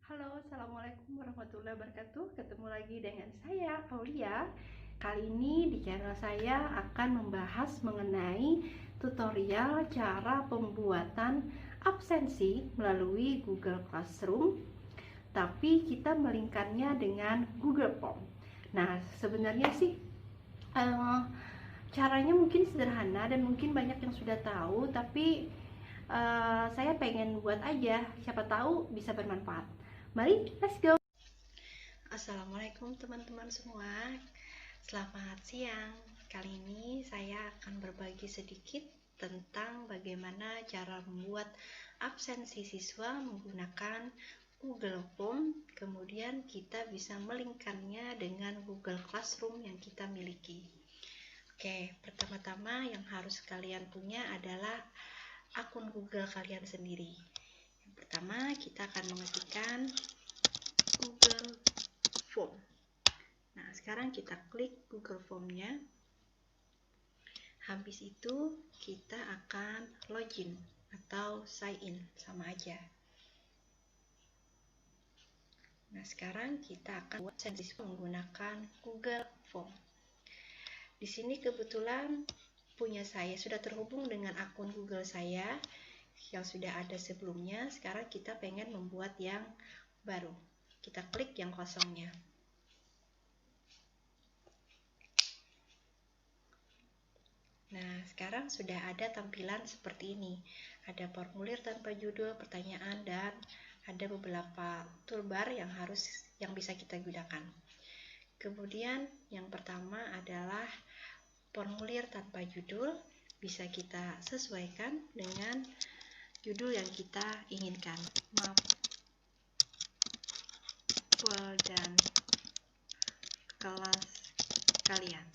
Halo, assalamualaikum warahmatullahi wabarakatuh. Ketemu lagi dengan saya, Aulia. Kali ini di channel saya akan membahas mengenai tutorial cara pembuatan absensi melalui Google Classroom, tapi kita melingkarnya dengan Google Form. Nah, sebenarnya sih caranya mungkin sederhana dan mungkin banyak yang sudah tahu, tapi saya pengen buat aja, siapa tahu bisa bermanfaat. Mari, let's go. Assalamualaikum teman-teman semua. Selamat siang. Kali ini saya akan berbagi sedikit tentang bagaimana cara membuat absensi siswa menggunakan Google Form. Kemudian kita bisa melingkarnya dengan Google Classroom yang kita miliki. Oke, pertama-tama yang harus kalian punya adalah akun Google kalian sendiri. Yang pertama, kita akan mengetikkan Google Form. Nah, sekarang kita klik Google Form-nya. Habis itu kita akan login atau sign in, sama aja. Nah, sekarang kita akan buat siswa menggunakan Google Form. Di sini kebetulan punya saya sudah terhubung dengan akun Google saya yang sudah ada sebelumnya. Sekarang kita pengen membuat yang baru. Kita klik yang kosongnya. Nah, sekarang sudah ada tampilan seperti ini. Ada formulir tanpa judul, pertanyaan, dan ada beberapa toolbar yang bisa kita gunakan. Kemudian yang pertama adalah formulir tanpa judul. Bisa kita sesuaikan dengan judul yang kita inginkan. Mapel dan kelas kalian.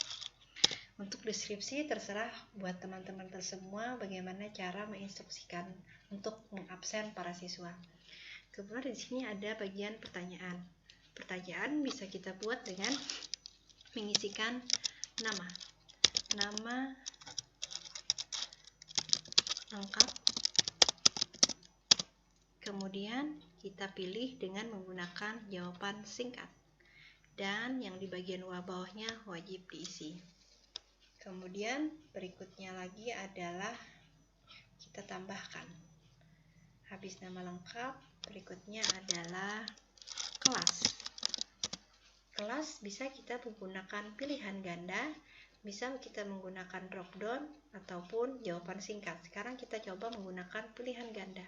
Untuk deskripsi terserah buat teman-teman semua bagaimana cara menginstruksikan untuk mengabsen para siswa. Kemudian di sini ada bagian pertanyaan. Pertanyaan bisa kita buat dengan mengisikan nama lengkap. Kemudian kita pilih dengan menggunakan jawaban singkat. Dan yang di bagian bawahnya wajib diisi. Kemudian berikutnya lagi adalah kita tambahkan. Habis nama lengkap, berikutnya adalah kelas. Kelas bisa kita menggunakan pilihan ganda, bisa kita menggunakan drop down ataupun jawaban singkat. Sekarang kita coba menggunakan pilihan ganda.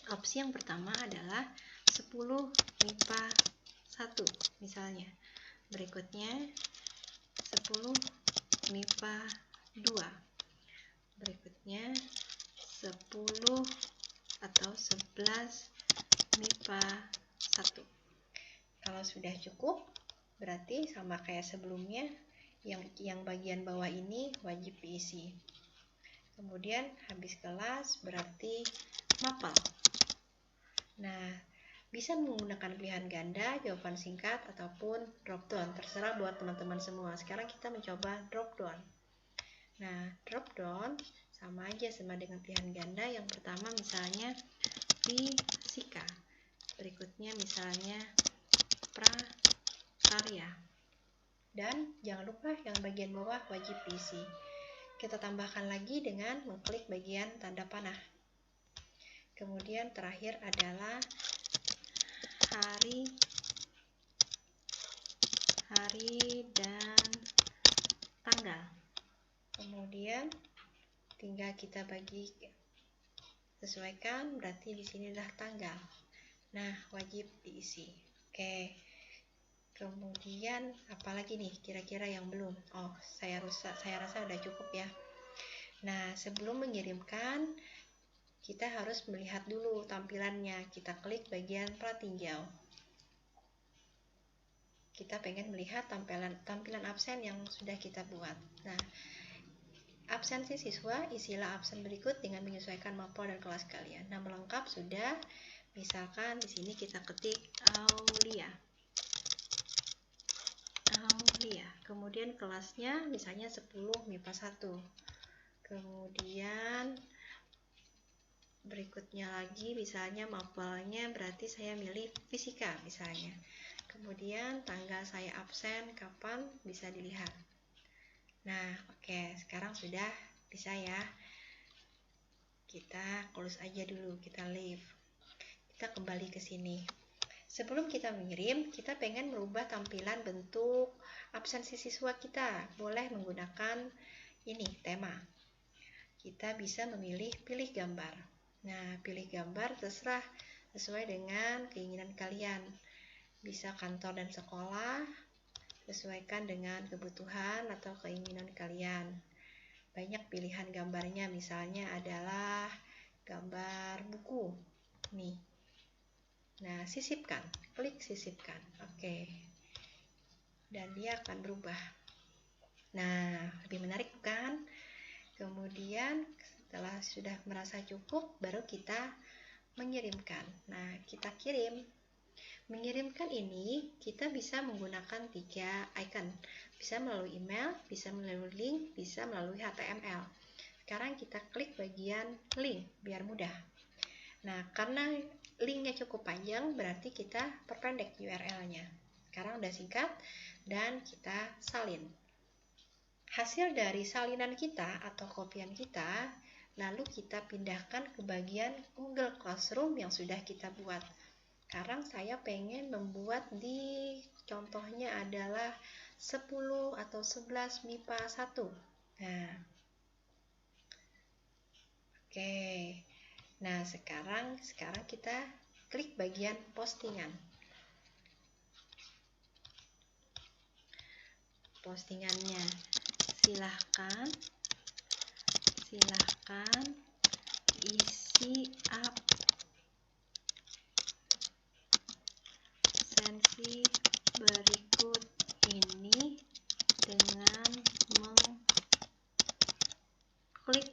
Opsi yang pertama adalah 10 MIPA 1 misalnya. Berikutnya 10 MIPA 2. Berikutnya 10 atau 11 MIPA 1. Kalau sudah cukup, berarti sama kayak sebelumnya, yang bagian bawah ini wajib diisi. Kemudian habis kelas berarti mapel. Nah, bisa menggunakan pilihan ganda, jawaban singkat, ataupun drop down. Terserah buat teman-teman semua. Sekarang kita mencoba drop down. Nah, drop down sama aja sama dengan pilihan ganda. Yang pertama misalnya fisika. Berikutnya misalnya prakarya. Dan jangan lupa yang bagian bawah wajib diisi. Kita tambahkan lagi dengan mengklik bagian tanda panah. Kemudian terakhir adalah hari dan tanggal. Kemudian tinggal kita bagi sesuaikan, berarti di sini adalah tanggal. Nah, wajib diisi. Oke. Kemudian apalagi nih kira-kira yang belum? Oh, saya rasa udah cukup ya. Nah, sebelum mengirimkan kita harus melihat dulu tampilannya. Kita klik bagian pratinjau. Kita pengen melihat tampilan absen yang sudah kita buat. Nah, absensi siswa, isilah absen berikut dengan menyesuaikan mapel dan kelas kalian. Nama lengkap sudah. Misalkan di sini kita ketik Aulia. Kemudian kelasnya misalnya 10 MIPA 1. Kemudian berikutnya lagi, misalnya mapelnya berarti saya milih fisika misalnya. Kemudian tanggal saya absen kapan bisa dilihat. Nah, oke, sekarang sudah bisa ya. Kita close aja dulu, kita leave. Kita kembali ke sini. Sebelum kita mengirim, kita pengen merubah tampilan bentuk absensi siswa kita. Boleh menggunakan ini, tema. Kita bisa memilih pilih gambar. Nah, pilih gambar terserah sesuai dengan keinginan kalian. Bisa kantor dan sekolah, sesuaikan dengan kebutuhan atau keinginan kalian. Banyak pilihan gambarnya, misalnya adalah gambar buku. Nih. Nah, sisipkan. Klik sisipkan. Oke. Dan dia akan berubah. Nah, lebih menarik bukan? Kemudian setelah sudah merasa cukup, baru kita mengirimkan. Nah, kita kirim. Mengirimkan ini kita bisa menggunakan 3 icon. Bisa melalui email, bisa melalui link, bisa melalui HTML. Sekarang kita klik bagian link biar mudah. Nah, karena linknya cukup panjang, berarti kita perpendek URL-nya. Sekarang udah singkat dan kita salin. Hasil dari salinan kita atau kopian kita, lalu kita pindahkan ke bagian Google Classroom yang sudah kita buat. Sekarang saya pengen membuat di contohnya adalah 10 atau 11 MIPA 1. Nah, oke. Nah, sekarang kita klik bagian postingan. Postingannya silahkan isi absensi berikut ini dengan mengklik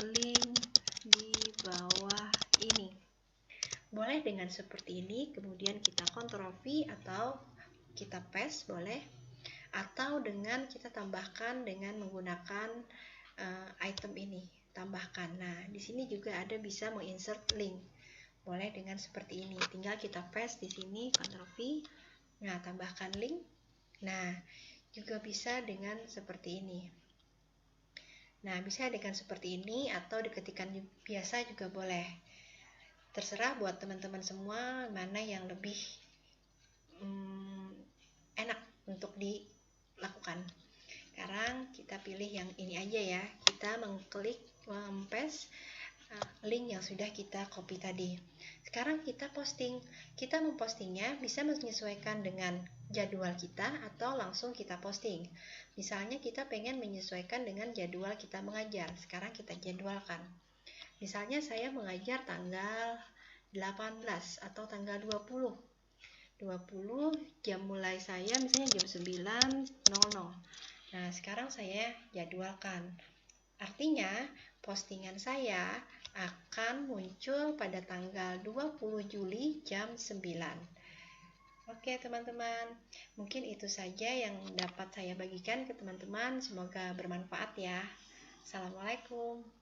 link di bawah ini. Boleh dengan seperti ini, kemudian kita Ctrl V atau kita paste boleh, atau dengan kita tambahkan dengan menggunakan item ini, tambahkan. Nah, di sini juga ada bisa menginsert link. Boleh dengan seperti ini. Tinggal kita paste di sini, Ctrl V. Nah, tambahkan link. Nah, juga bisa dengan seperti ini. Nah, bisa dengan seperti ini atau diketikkan biasa juga boleh. Terserah buat teman-teman semua mana yang lebih enak untuk dilakukan. Sekarang kita pilih yang ini aja ya. Kita mengklik paste link yang sudah kita copy tadi. Sekarang kita posting. Kita mempostingnya bisa menyesuaikan dengan jadwal kita atau langsung kita posting. Misalnya kita pengen menyesuaikan dengan jadwal kita mengajar. Sekarang kita jadwalkan. Misalnya saya mengajar tanggal 18 atau tanggal 20 jam mulai saya misalnya jam 9.00. Nah, sekarang saya jadwalkan. Artinya, postingan saya akan muncul pada tanggal 20 Juli jam 9. Oke, teman-teman. Mungkin itu saja yang dapat saya bagikan ke teman-teman. Semoga bermanfaat ya. Assalamualaikum.